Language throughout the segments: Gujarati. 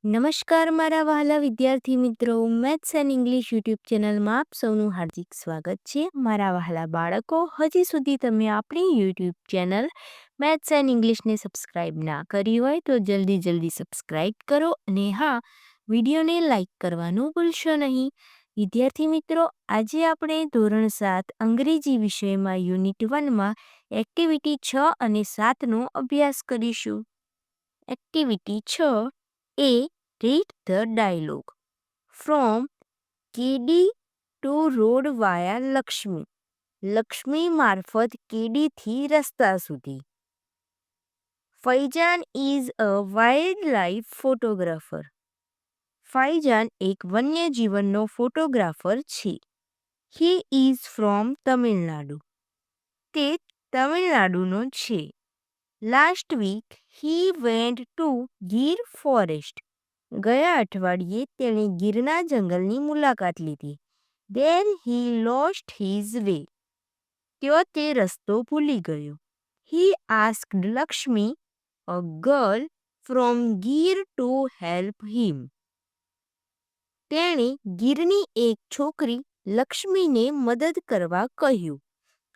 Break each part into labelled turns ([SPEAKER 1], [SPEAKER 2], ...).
[SPEAKER 1] નમસ્કાર મારા વહાલા વિદ્યાર્થી મિત્રો, મેથ્સ એન્ડ ઇંગ્લિશ યુટ્યુબ ચેનલમાં આપ સૌનું હાર્દિક સ્વાગત છે. મારા વહાલા બાળકો, હજી સુધી તમે આપણી યુટ્યુબ ચેનલ મેથ્સ એન્ડ ઇંગ્લિશને સબસ્ક્રાઈબ ના કરી હોય તો જલ્દી સબસ્ક્રાઈબ કરો અને હા, વિડીયોને લાઈક કરવાનું ભૂલશો નહીં. વિદ્યાર્થી મિત્રો, આજે આપણે ધોરણ 7 અંગ્રેજી વિષયમાં યુનિટ 1માં એક્ટિવિટી 6 અને 7નો અભ્યાસ કરીશું. Activity 6 A Read the dialogue. From કેડી to road via Lakshmi. Lakshmi મારફત કેડીથી રસ્તા સુધી. Faizan is a wild life photographer. Faizan એક વન્યજીવનનો ફોટોગ્રાફર છે. He is from Tamil Nadu. તે તમિલનાડુનો છે. Last week he went to Gir forest. ગયા અઠવાડિયે તેણે ગીરના જંગલની મુલાકાત લીધી. There he lost his way. ત્યાં તે રસ્તો ભૂલી ગયો. He asked Lakshmi, a girl from Gir, to help him. તેણે ગીરની એક છોકરી લક્ષ્મીને મદદ કરવા કહ્યું.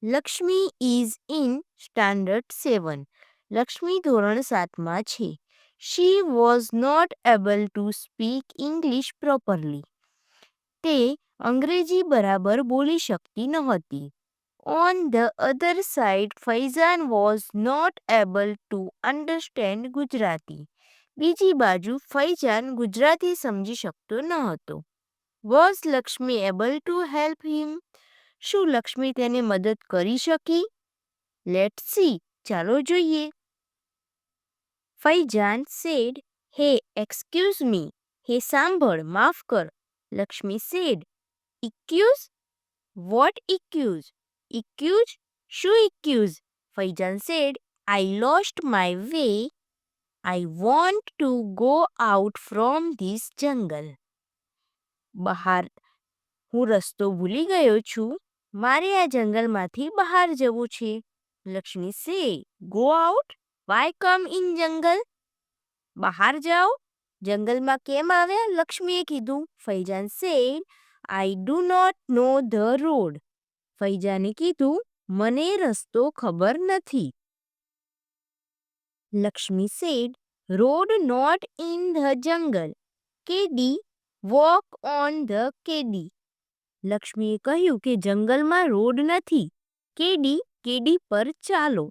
[SPEAKER 1] Lakshmi is in standard 7. Lakshmi ધોરણ 7માં છે. She was not able to speak English properly. તે અંગ્રેજી બરાબર બોલી શકતી નહોતી. On the other side, Faizan was not able to understand Gujarati. બીજી બાજુ ફૈઝાન ગુજરાતી સમજી શકતો ન હતો. Was Lakshmi able to help him? શું લક્ષ્મી તેને મદદ કરી શકી? Let's see. ચાલો જોઈએ. ફૈજાન said, "Hey, excuse me." હે સાંભળ, માફ કર. Lakshmi said, "Excuse? What excuse? Excuse? શું excuse?" ફૈજાન said, "I lost my way. I want to go out from this jungle." બહાર હું રસ્તો ભૂલી ગયો છું. મારે આ જંગલમાંથી બહાર જવું છે. Lakshmi say, "Go out? Why come in jungle?" બહાર જાઓ? જંગલમાં કેમ આવ્યા? લક્ષ્મીએ કીધું. ફૈજાન said, "I do not know the road." ફૈજાને કીધું, મને રસ્તો ખબર નથી. Lakshmi said, "Road not in the jungle. કેડી, walk on the કેડી." લક્ષ્મીએ કહ્યું કે જંગલમાં રોડ નથી. કેડી પર ચાલો.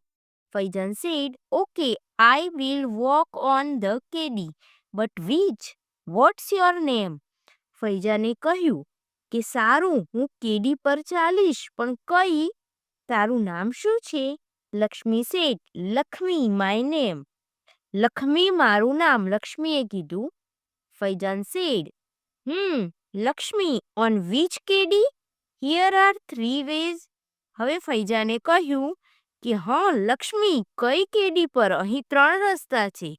[SPEAKER 1] ફૈજાન said, "Okay, I will walk on the કેડી. But which? What's your name?" ફૈજાને કહ્યું કે સારું, હું કેડી પર ચાલીશ, પણ કઈ? તારું નામ શું છે? Lakshmi said, "Lakshmi my name." Lakshmi મારું નામ, લક્ષ્મીએ કીધું. ફૈજાન said, Lakshmi, on which કેડી? Here are 3 ways. હવે ફૈજાને કહ્યું કે લક્ષ્મી, કઈ કેડી પર? અહીં 3 રસ્તા છે.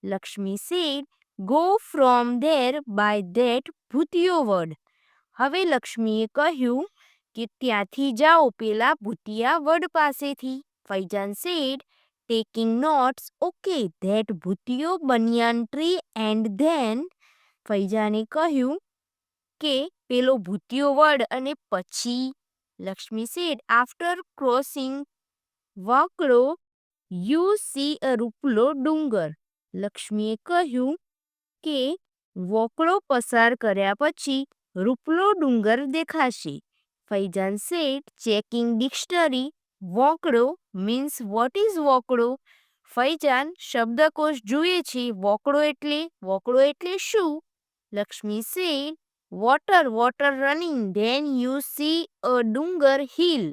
[SPEAKER 1] Lakshmi said, "Go from there by that ભૂતિયો વડ." હવે લક્ષ્મીએ કહ્યું કે ત્યાંથી જાઓ પેલા ભૂતિયા વડ પાસેથી. ફૈજાન said, taking notes, "Okay, that ભૂતિયો બનિયાન tree and then." ફૈજાને કહ્યું કે પેલો ભૂતિયો વડ અને પછી. Lakshmi said, "After crossing વાકડો you see a રૂપલો ડુંગર." લક્ષ્મીએ કહ્યું કે વોકળો પસાર કર્યા પછી રૂપલો ડુંગર દેખાશે. ફૈજાન said, checking dictionary, વોકળો means what is વોકળો? ફૈજાન શબ્દકોશ જુએ છે. વોકળો એટલે શું? Lakshmi said, water running, then you see a ડુંગર hill.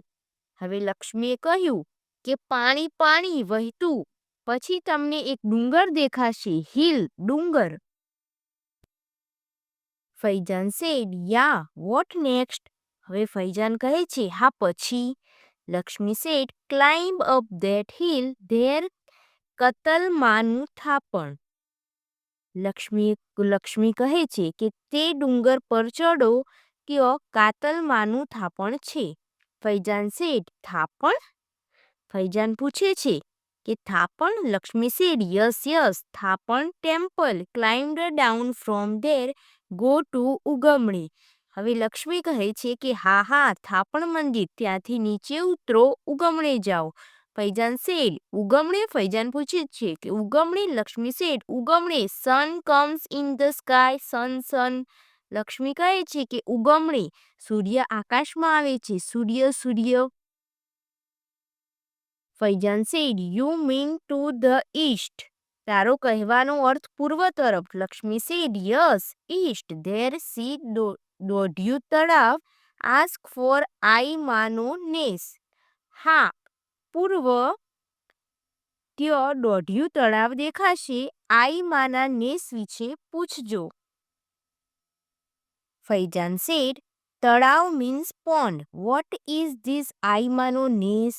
[SPEAKER 1] હવે લક્ષ્મીએ કહ્યું કે પાણી વહેતું, પછી તમને એક ડુંગર દેખાશે. hill ડુંગર. ફૈજાન said, "Yeah, what next?" હવે ફૈજાન કહે છે, હા પછી. Lakshmi said, "Climb up that hill, there કતલમાનું થાપણ." લક્ષ્મી કહે છે કે તે ડુંગર પર ચડો, ત્યાં કાતલમાનું થાપણ છે. ફૈજાન said, "થાપણ?" ફૈજાન પૂછે છે કે થાપણ? Lakshmi said, yes, yes. થાપણ temple. Climbed down from there. Go to ઉગમણી. હવે લક્ષ્મી કહે છે કે હા હા થાપણ મંદિર, ત્યાંથી નીચે ઉતરો, ઉગમણે જાઓ. ફૈજાન said, ઉગમણે? ફૈજાન પૂછે છે કે ઉગમણે? Lakshmi said, ઉગમણે. Sun comes in the sky. Sun. Lakshmi કહે છે કે ઉગમણે સૂર્ય આકાશમાં આવે છે. સૂર્ય. ફૈજાન said, you mean to the east. તારો કહેવાનો અર્થ પૂર્વ તરફ. Lakshmi said, yes, east. There see દોઢિયું તળાવ. Ask for I માનો નેસ. હા, પૂર્વ ત્યાં દોઢિયું તળાવ દેખાશે. આઈ માના નેસ વિશે પૂછજો. ફૈજાન said, તળાવ means pond. What is this આઈ માનો નેસ?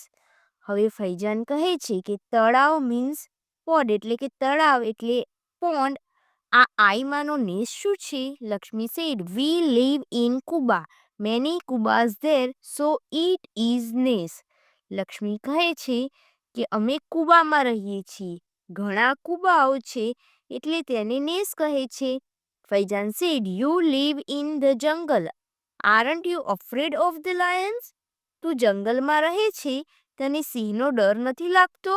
[SPEAKER 1] હવે ફૈજાન કહે છે કે તળાવ મીન્સ પોડ એટલે કે તળાવ એટલે પોન્ડ. આ આઈમાનો નેસ શું છે? Lakshmi said, we live in Cuba. Many Cubas there, so it is નેસ. લક્ષ્મી કહે છે કે અમે કુબામાં રહીએ છીએ, ઘણા કુબાઓ છે એટલે તેને નેસ કહે છે. ફૈજાન said, you live in the jungle. Aren't you afraid of the lions? તું જંગલમાં રહે છે, તને સિંહનો ડર નથી લાગતો?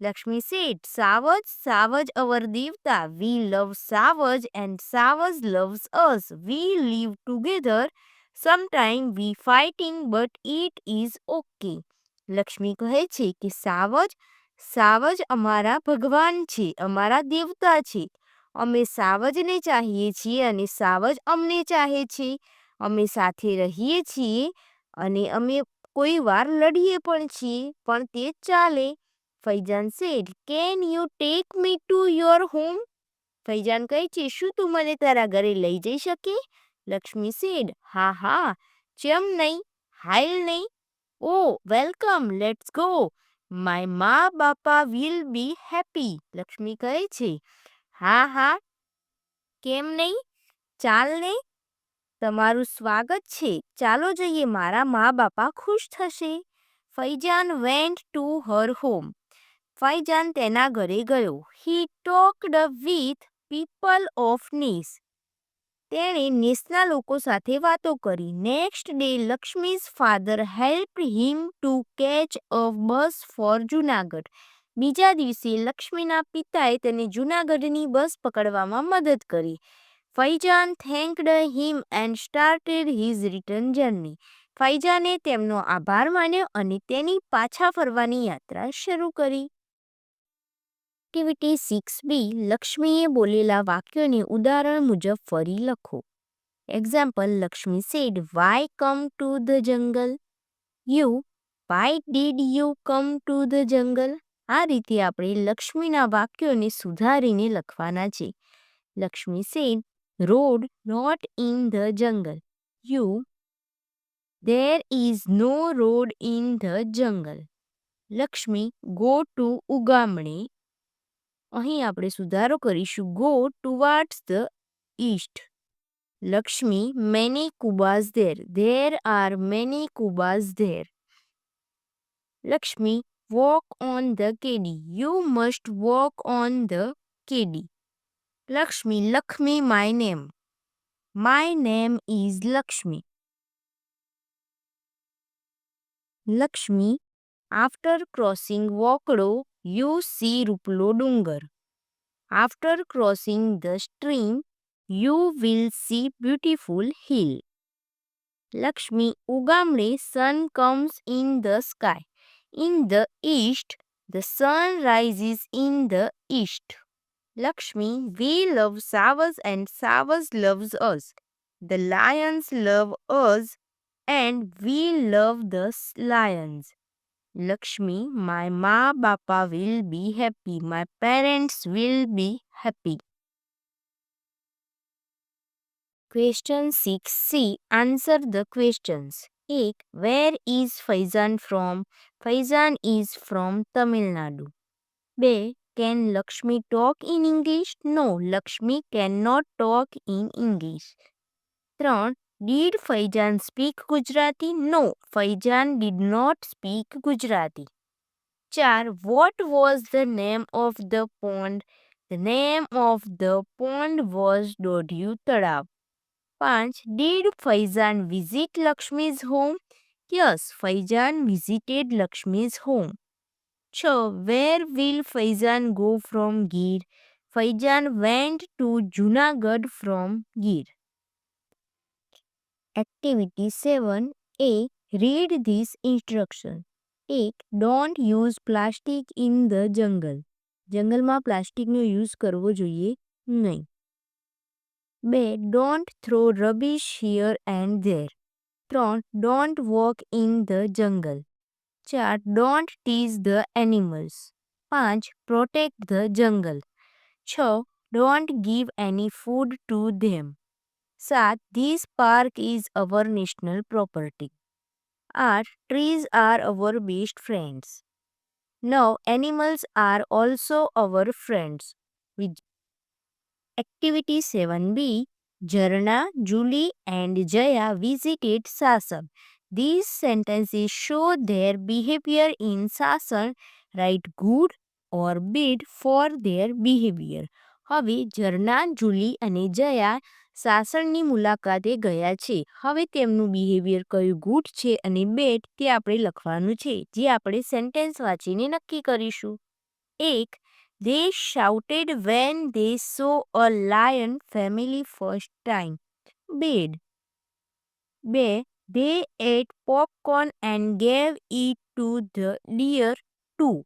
[SPEAKER 1] લક્ષ્મી said, Savage our દેવતા. We love Savage and Savage loves us. We live together. Sometime we fighting but it is okay. Lakshmi કહે છે કે સાવજ અમારા ભગવાન છે, અમારા દેવતા છે. અમે સાવજને ચાહીએ છીએ અને સાવજ અમને ચાહે છે. અમે સાથે રહીએ છીએ અને અમે કોઈ વાર લડીએ પણ છીએ, પણ તે ચાલે. ફૈજાન said, can you take me to your home? ફૈજાન કહે છે શું તું મને તારા ઘરે લઈ જઈ શકે? લક્ષ્મી said, હા, ચમ નહીં, હાલ નહીં. Oh, welcome, let's go. My મા બાપા will be happy. લક્ષ્મી કહે છે હા, કેમ નહીં, ચાલ નહીં, તમારું સ્વાગત છે, ચાલો જઈએ, મારા મા બાપા ખુશ થશે. ફૈજાન went to her home. ફૈજાન તેના ઘરે ગયો. He talked with people of નેસ. તેણે નેસના લોકો સાથે વાતો કરી. Next day Lakshmi's father helped him to catch a bus for Junagadh. બીજા દિવસે લક્ષ્મીના પિતાએ તેને જુનાગઢની બસ પકડવામાં મદદ કરી. ફૈજાન thanked him and started his return journey. ફૈજાને તેમનો આભાર માન્યો અને તેની પાછા ફરવાની યાત્રા શરૂ કરી. Activity 6B. લક્ષ્મીએ બોલેલા વાક્યોને ઉદાહરણ મુજબ ફરી લખો. Example. Lakshmi said, why come to the jungle? You, why did you come to the jungle? આ રીતે આપણે લક્ષ્મીના વાક્યોને સુધારીને લખવાના છે. Lakshmi said, road not in the jungle. You, there is no road in the jungle. Lakshmi go to ઉગામણે. અહીં આપણે સુધારો કરીશું go towards the east. Lakshmi many Cubas there. There are many Cubas there. Lakshmi walk on the KD. You must walk on the KD. Lakshmi લખમી my name. My name is Lakshmi. Lakshmi after crossing વોકડો you see રૂપલો ડુંગર. After crossing the stream you will see beautiful hill. Lakshmi ઉગામણે sun comes in the sky. In the east the sun rises in the east. Lakshmi, we love Savas and Savas loves us. The lions love us and we love the lions. Lakshmi, my ma bapa will be happy. My parents will be happy. Question 6C. Answer the questions. 1. Where is Faizan from? Faizan is from Tamil Nadu. 2. Can Lakshmi talk in English? No, Lakshmi cannot talk in English. 3. Did Faizan speak Gujarati? No, Faizan did not speak Gujarati. 4. What was the name of the pond? The name of the pond was Dodhu Tadav. 5. Did Faizan visit Lakshmi's home? Yes, Faizan visited Lakshmi's home. 6. Where will Faizan go from Gir? Faizan went to Junagadh from Gir. Activity 7A. Read this instruction. 1. Don't use plastic in the jungle. જંગલમાં પ્લાસ્ટિકનો યુઝ કરવો જોઈએ નહીં. 2. Don't throw rubbish here and there. 3. Don't walk in the jungle. 4. Don't tease the animals. 5. Protect the jungle. 6. Don't give any food to them. 7. This park is our national property. 8. Trees are our best friends. 9. Animals are also our friends. With Activity 7B. Jarna, Julie and Jaya visited Sasan. These sentences show their behavior in Sasan. Write good or bad for their behavior. હવે ઝરણા, જુલી અને જયા સાસણની મુલાકાતે ગયા છે. હવે તેમનું બિહેવિયર કયું ગુડ છે અને બેડ તે આપણે લખવાનું છે, જે આપણે સેન્ટેન્સ વાંચીને નક્કી કરીશું. 1. They shouted when they saw a lion family first time. Bed. 2. They ate popcorn and gave it to the deer too.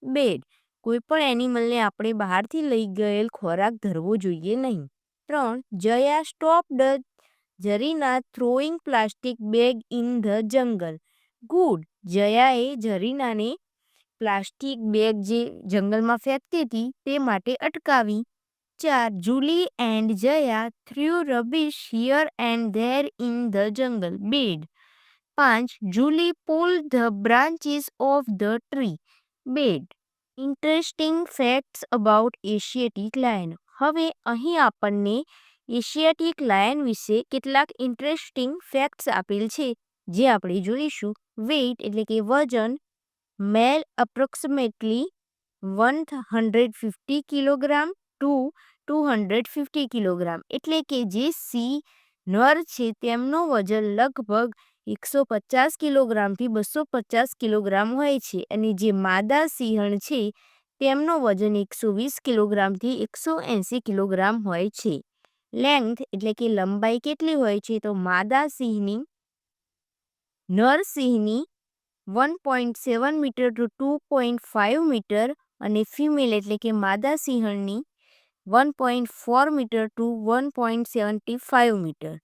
[SPEAKER 1] Bed. કોઈપણ એનિમલને આપણે બહારથી લઈ ગયેલ ખોરાક ધરવો જોઈએ નહીં. 3. Jaya stopped Zarina throwing plastic bag in the jungle. Good. જયાએ જરીનાને પ્લાસ્ટિક બેગ જે જંગલમાં ફેંકતી હતી તે માટે અટકાવી. 4. Julie and Jaya threw rubbish here and there in the jungle. Bad. 5. Julie pulled the branches of the tree. Bad. Interesting facts about Asiatic lion. હવે અહીં આપણને એશિયાટિક લાયન વિશે કેટલાક ઇન્ટરેસ્ટિંગ ફેક્ટ્સ આપેલ છે, જે આપણે જોઈશું. વેઇટ એટલે કે વજન. મેલ અપ્રોક્સિમેટલી 150 કિલોગ્રામ ટુ 250 કિલોગ્રામ, એટલે કે જે નર છે તેમનો વજન લગભગ 150 કિલોગ્રામથી 250 કિલોગ્રામ હોય છે અને જે માદા સિંહણ છે તેમનો વજન 120 કિલોગ્રામથી 180 કિલોગ્રામ હોય છે. લેન્થ એટલે કે લંબાઈ કેટલી હોય છે? તો માદા સિંહની નર સિંહની 1.7 મીટર ટુ 2.5 મીટર અને ફિમેલ એટલે કે માદા સિંહણની 1.4 મીટર ટુ 1.75 મીટર.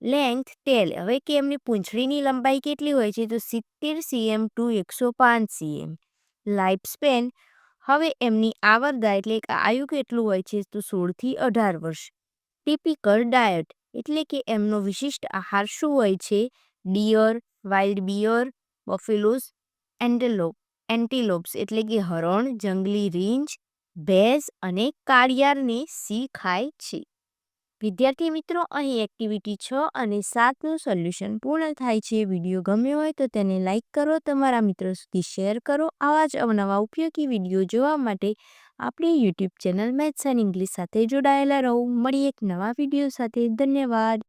[SPEAKER 1] લેન્થ ટેલ, હવે કે એમની પૂંછડીની લંબાઈ કેટલી હોય છે? તો 70 cm to 105 cm. Life span, હવે એમની આવરદા એટલે કે આયુ કેટલું હોય છે? તો 16 થી 18 વર્ષ. ટિપિકલ ડાયટ એટલે કે એમનો વિશિષ્ટ આહાર શું હોય છે? ડિયર, વાઇલ્ડ બિયર, બફેલોસ, એન્ટિલોપ્સ એટલે કે હરણ, જંગલી રીંછ, ભેંસ અને કાળિયારને સિંહ ખાય છે. વિદ્યાર્થી મિત્રો, અહીં એક્ટિવિટી 6 અને 7નું સોલ્યુશન પૂર્ણ થાય છે. વિડીયો ગમ્યો હોય તો તેને લાઇક કરો, તમારા મિત્રો સુધી શેર કરો. આવા જ અવનવા ઉપયોગી વિડીયો જોવા માટે આપણી YouTube channel maths and English સાથે જોડાયેલા રહો. મળીએ એક નવા વિડીયો સાથે. ધન્યવાદ.